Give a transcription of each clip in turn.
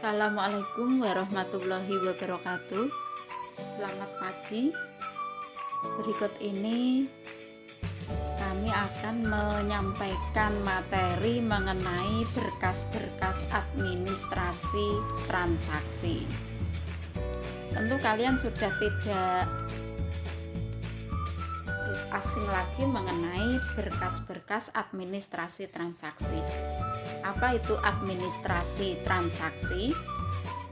Assalamualaikum warahmatullahi wabarakatuh. Selamat pagi. Berikut ini kami akan menyampaikan materi mengenai berkas-berkas administrasi transaksi. Tentu kalian sudah tidak asing lagi mengenai berkas-berkas administrasi transaksi. Apa itu administrasi transaksi?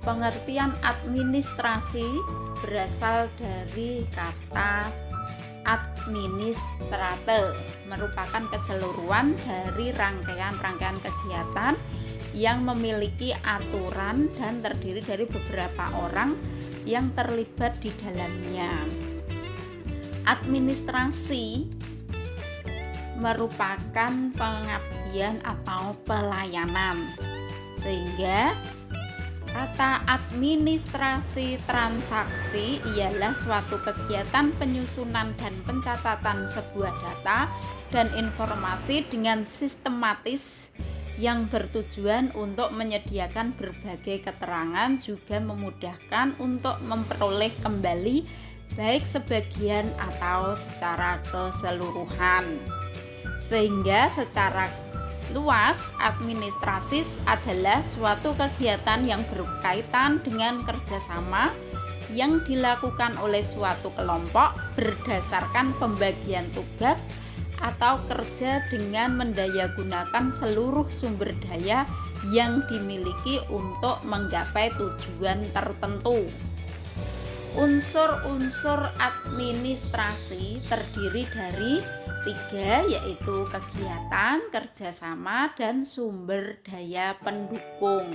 Pengertian administrasi berasal dari kata administrate, merupakan keseluruhan dari rangkaian-rangkaian kegiatan yang memiliki aturan dan terdiri dari beberapa orang yang terlibat di dalamnya. Administrasi merupakan pengabdian atau pelayanan, sehingga kata administrasi transaksi ialah suatu kegiatan penyusunan dan pencatatan sebuah data dan informasi dengan sistematis yang bertujuan untuk menyediakan berbagai keterangan, juga memudahkan untuk memperoleh kembali baik sebagian atau secara keseluruhan. Sehingga secara luas, administrasi adalah suatu kegiatan yang berkaitan dengan kerjasama yang dilakukan oleh suatu kelompok berdasarkan pembagian tugas atau kerja dengan mendayagunakan seluruh sumber daya yang dimiliki untuk menggapai tujuan tertentu. Unsur-unsur administrasi terdiri dari 3, yaitu kegiatan, kerjasama, dan sumber daya pendukung.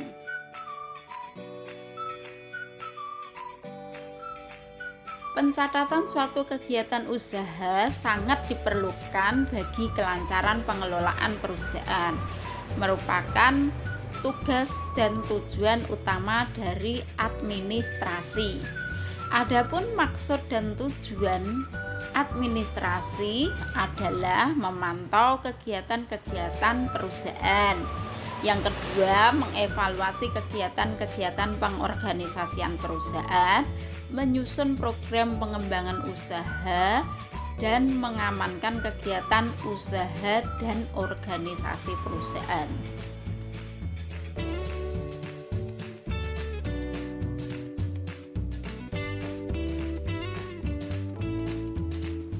Pencatatan suatu kegiatan usaha sangat diperlukan bagi kelancaran pengelolaan perusahaan, merupakan tugas dan tujuan utama dari administrasi. Adapun maksud dan tujuan administrasi adalah memantau kegiatan-kegiatan perusahaan. Yang kedua, mengevaluasi kegiatan-kegiatan pengorganisasian perusahaan, menyusun program pengembangan usaha, dan mengamankan kegiatan usaha dan organisasi perusahaan.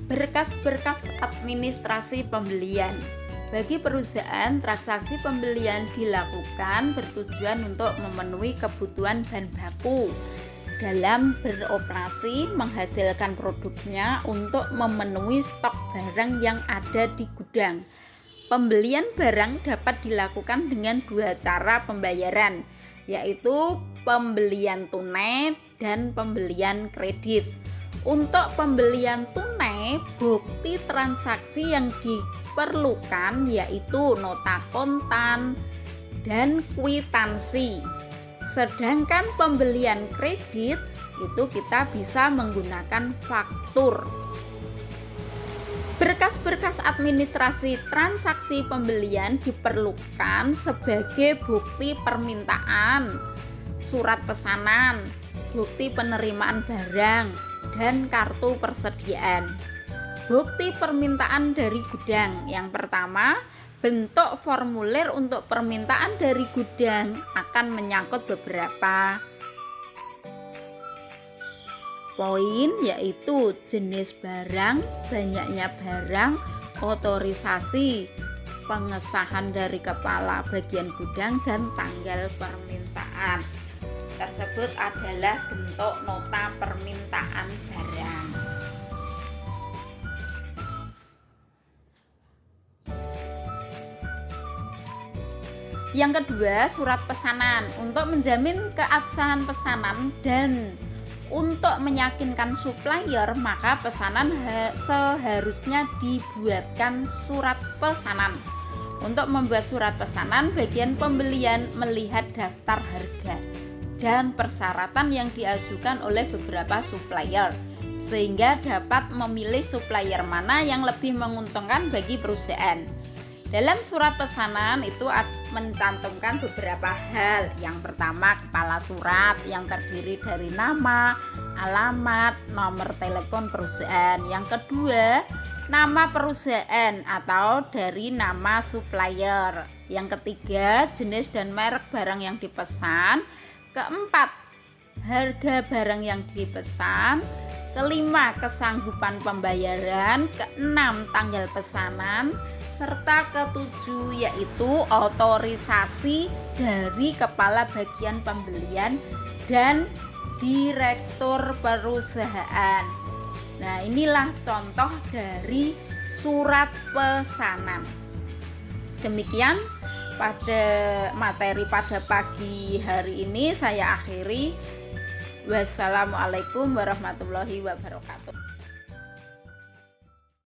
Berkas-berkas administrasi pembelian. Bagi perusahaan, transaksi pembelian dilakukan bertujuan untuk memenuhi kebutuhan bahan baku dalam beroperasi, menghasilkan produknya untuk memenuhi stok barang yang ada di gudang. Pembelian barang dapat dilakukan dengan 2 cara pembayaran, yaitu pembelian tunai dan pembelian kredit. Untuk pembelian tunai, bukti transaksi yang diperlukan yaitu nota kontan dan kwitansi. Sedangkan pembelian kredit itu kita bisa menggunakan faktur. Berkas-berkas administrasi transaksi pembelian diperlukan sebagai bukti permintaan, surat pesanan, bukti penerimaan barang, dan kartu persediaan. Bukti permintaan dari gudang. Yang pertama, bentuk formulir untuk permintaan dari gudang akan menyangkut beberapa poin, yaitu jenis barang, banyaknya barang, otorisasi, pengesahan dari kepala bagian gudang, dan tanggal permintaan. Tersebut adalah bentuk nota permintaan barang. Yang kedua, surat pesanan. Untuk menjamin keabsahan pesanan dan untuk meyakinkan supplier, maka pesanan seharusnya dibuatkan surat pesanan. Untuk membuat surat pesanan, bagian pembelian melihat daftar harga dan persyaratan yang diajukan oleh beberapa supplier, sehingga dapat memilih supplier mana yang lebih menguntungkan bagi perusahaan. Dalam surat pesanan itu mencantumkan beberapa hal. Yang pertama, kepala surat yang terdiri dari nama, alamat, nomor telepon perusahaan. Yang kedua, nama perusahaan atau dari nama supplier. Yang ketiga, jenis dan merek barang yang dipesan. Keempat, harga barang yang dipesan. Kelima, kesanggupan pembayaran. Keenam, tanggal pesanan. Serta ketujuh yaitu otorisasi dari kepala bagian pembelian dan direktur perusahaan. Nah, inilah contoh dari surat pesanan. Demikian pada materi pada pagi hari ini saya akhiri. Wassalamualaikum warahmatullahi wabarakatuh.